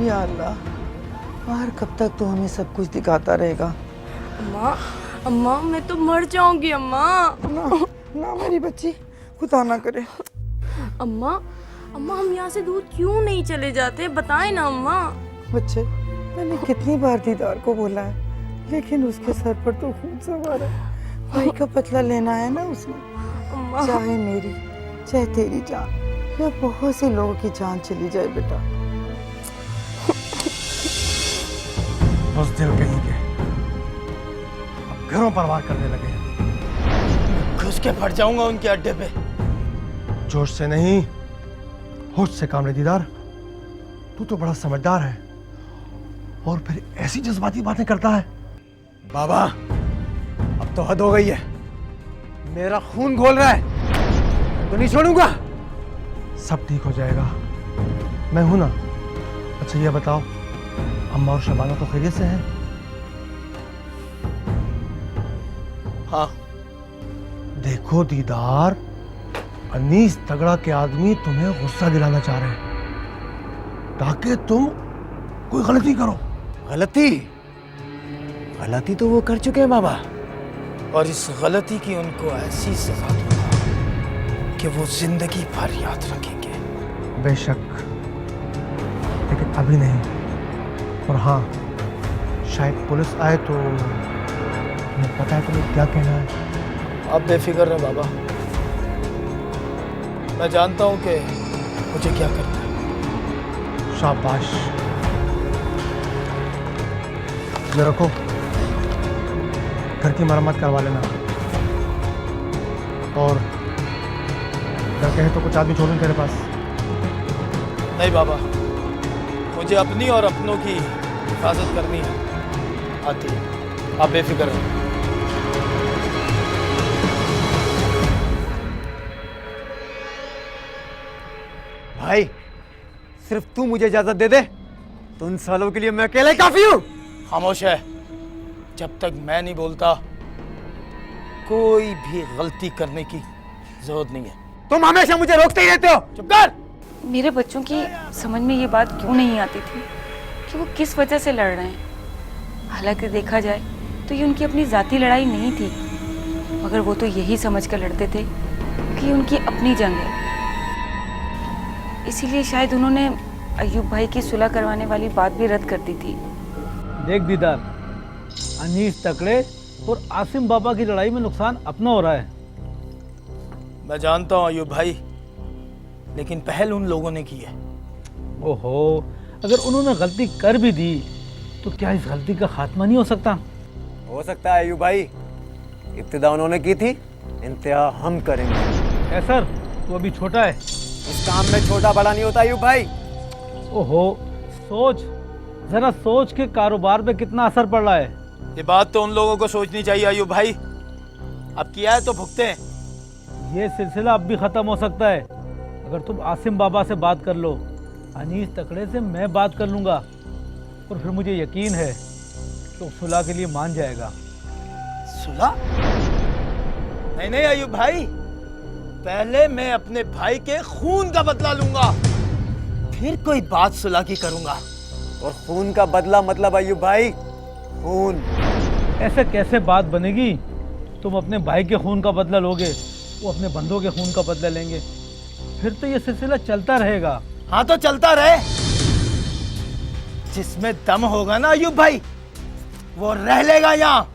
या अल्लाह, और कब तक तो हमें सब कुछ दिखाता रहेगा? अम्मा, अम्मा मैं तो मर जाऊंगी अम्मा। ना ना मेरी बच्ची, खुदा ना करे। अम्मा, अम्मा हम यहाँ से दूर क्यों नहीं चले जाते, बताएं ना अम्मा। बच्चे, मैंने कितनी बार दीदार को बोला है, लेकिन उसके सर पर तो खून सवार है। भाई का बदला लेना है ना उसने। अम्मा चाहे मेरी, चाहे तेरी जान, या बहुत से लोगों की जान चली जाए बेटा। बस दिल कहीं के अब घरों पर वार करने लगे हैं। घुस के फट जाऊंगा उनके अड्डे पे। जोश से नहीं, होश से काम ले दीदार। तू तो बड़ा समझदार है और फिर ऐसी जज्बाती बातें करता है। बाबा अब तो हद हो गई है, मेरा खून घोल रहा है, तो नहीं छोड़ूंगा। सब ठीक हो जाएगा, मैं हूं ना। अच्छा ये बताओ, अम्मा और शबाना तो खैरियत से हैं? हाँ। देखो दीदार, अनीस तगड़ा के आदमी तुम्हें गुस्सा दिलाना चाह रहे हैं ताकि तुम कोई गलती करो। गलती? गलती तो वो कर चुके हैं बाबा, और इस गलती की उनको ऐसी सजा दूंगा कि वो जिंदगी भर याद रखेंगे। बेशक, लेकिन अभी नहीं। और हाँ, शायद पुलिस आए तो तुम्हें पता है तुम्हें क्या कहना है। आप बेफिक्र रहे बाबा, मैं जानता हूं कि मुझे क्या करना है। शाबाश, ये रखो, घर की मरम्मत करवा लेना। और क्या कहे तो कुछ आदमी छोड़ूं तेरे पास? नहीं बाबा, मुझे अपनी और अपनों की हिफाजत करनी है, आती है। आप बेफिक्र रहो। भाई सिर्फ तू मुझे इजाजत दे दे तो उन सालों के लिए मैं अकेले काफी हूं। खामोश है, जब तक मैं नहीं बोलता कोई भी गलती करने की जरूरत नहीं है। तुम हमेशा मुझे रोकते ही रहते हो। चुप कर। मेरे बच्चों की समझ में ये बात क्यों नहीं आती थी कि वो किस वजह से लड़ रहे हैं। हालांकि देखा जाए तो ये उनकी अपनी जाती लड़ाई नहीं थी, मगर वो तो यही समझ कर लड़ते थे कि ये उनकी अपनी जंग है। इसीलिए शायद उन्होंने अय्यूब भाई की सुलह करवाने वाली बात भी रद्द कर दी थी। देख दीदार, अनीस तकड़े और आसिम बाबा की लड़ाई में नुकसान अपना हो रहा है। मैं जानता हूं अय्यूब भाई, लेकिन पहल उन लोगों ने की है। ओहो, अगर उन्होंने गलती कर भी दी तो क्या इस गलती का खात्मा नहीं हो सकता? हो सकता है अय्यूब भाई, इब्तिदा उन्होंने की थी, इंतहा हम करेंगे। है सर, वो अभी छोटा है। इस काम में छोटा बड़ा नहीं होता अय्यूब भाई। ओहो, सोच जरा, सोच के कारोबार पे कितना असर पड़ रहा है। ये बात तो उन लोगों को सोचनी चाहिए अय्यूब भाई। अब किया है तो भुगते हैं। ये सिलसिला अब भी खत्म हो सकता है अगर तुम आसिम बाबा से बात कर लो। अनीस तकड़े से मैं बात कर लूंगा और फिर मुझे यकीन है तो सुलह के लिए मान जाएगा। सुलह? नहीं नहीं अय्यूब भाई, पहले मैं अपने भाई के खून का बदला लूंगा, फिर कोई बात सुलह की करूंगा। और खून का बदला मतलब अय्यूब भाई खून। ऐसे कैसे बात बनेगी? तुम अपने भाई के खून का बदला लोगे, वो अपने बंदों के खून का बदला लेंगे, फिर तो ये सिलसिला चलता रहेगा। हाँ तो चलता रहे। जिसमें दम होगा ना अय्यूब भाई, वो रह लेगा यहाँ,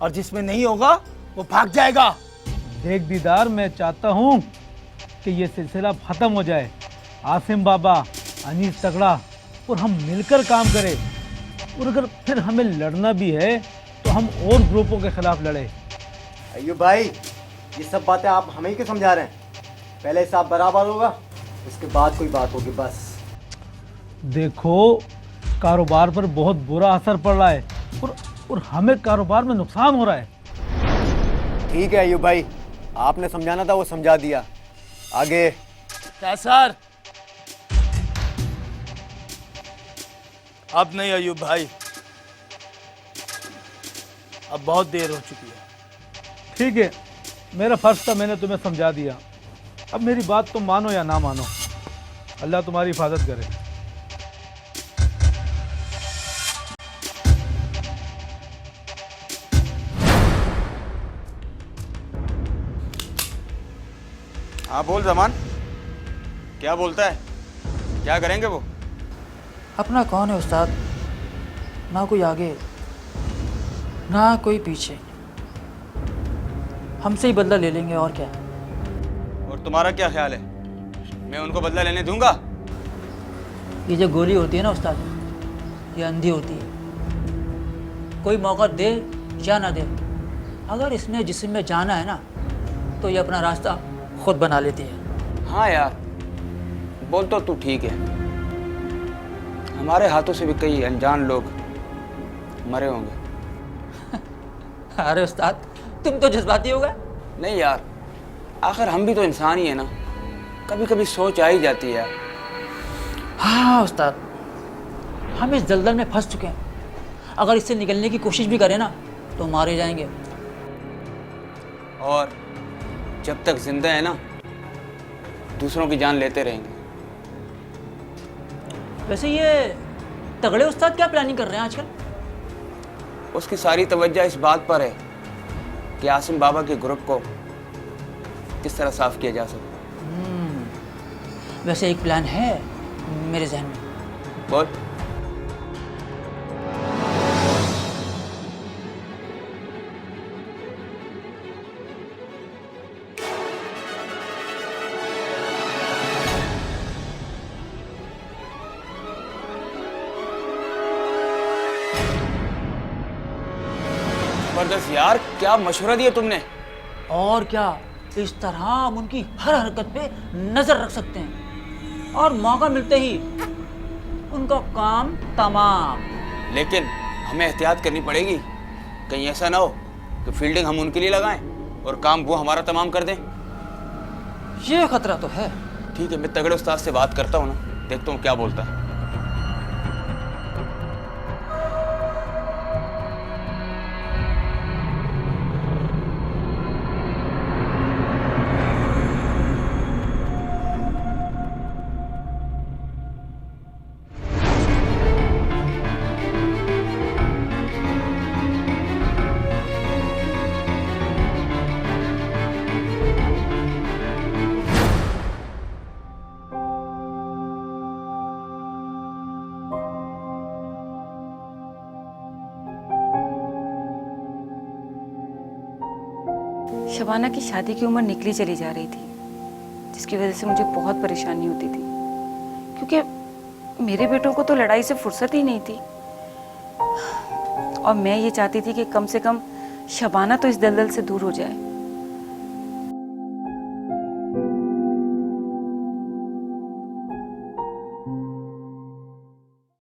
और जिसमें नहीं होगा वो भाग जाएगा। देख दीदार, मैं चाहता हूँ कि ये सिलसिला खत्म हो जाए। आसिम बाबा, अनीस तगड़ा और हम मिलकर काम करें, और अगर फिर हमें लड़ना भी है तो हम और ग्रुपों के खिलाफ लड़े। अय्यूब भाई, ये सब बातें आप हमें ही क्यों समझा रहे हैं? पहले हिसाब बराबर होगा, उसके बाद कोई बात होगी। बस देखो, कारोबार पर बहुत बुरा असर पड़ रहा है और हमें कारोबार में नुकसान हो रहा है। ठीक है अय्यूब भाई, आपने समझाना था वो समझा दिया। आगे कैसर? अब नहीं अय्यूब भाई, अब बहुत देर हो चुकी है। ठीक है, मेरा फर्ज था, मैंने तुम्हें समझा दिया। अब मेरी बात तुम मानो या ना मानो, अल्लाह तुम्हारी हिफाजत करे। हाँ बोल जमान, क्या बोलता है? क्या करेंगे वो? अपना कौन है उस्ताद, ना कोई आगे ना कोई पीछे, हमसे ही बदला ले लेंगे और क्या। और तुम्हारा क्या ख्याल है, मैं उनको बदला लेने दूंगा? ये जो गोली होती है ना उस्ताद, ये अंधी होती है, कोई मौका दे या ना दे, अगर इसने जिस्म में जाना है ना तो ये अपना रास्ता खुद बना लेती है। हाँ यार, बोल तो तू ठीक है, हमारे हाथों से भी कई अनजान लोग मरे होंगे। अरे उस्ताद, तुम तो जज्बाती हो गए। नहीं यार, आखिर हम भी तो इंसान ही है ना, कभी कभी सोच आ ही जाती है यार। हाँ उस्ताद, हम इस दलदल में फंस चुके हैं, अगर इससे निकलने की कोशिश भी करें ना तो मारे जाएंगे। और जब तक जिंदा है ना, दूसरों की जान लेते रहेंगे। वैसे ये तगड़े उस्ताद क्या प्लानिंग कर रहे हैं आजकल? उसकी सारी तवज्जो इस बात पर है कि आसिम बाबा के ग्रुप को किस तरह साफ किया जा सके। वैसे एक प्लान है मेरे जहन में। बोल। जबरदस्त यार, क्या मशवरा दिया तुमने। और क्या, इस तरह हम उनकी हर हरकत पे नजर रख सकते हैं और मौका मिलते ही उनका काम तमाम। लेकिन हमें एहतियात करनी पड़ेगी, कहीं ऐसा ना हो कि फील्डिंग हम उनके लिए लगाएं और काम वो हमारा तमाम कर दें। ये खतरा तो है। ठीक है, मैं तगड़े उस्ताद से बात करता हूँ ना, देखता हूँ क्या बोलता है। शबाना की शादी की उम्र निकली चली जा रही थी, जिसकी वजह से मुझे बहुत परेशानी होती थी, क्योंकि मेरे बेटों को तो लड़ाई से फुर्सत ही नहीं थी। और मैं ये चाहती थी कि कम से कम शबाना तो इस दलदल से दूर हो जाए।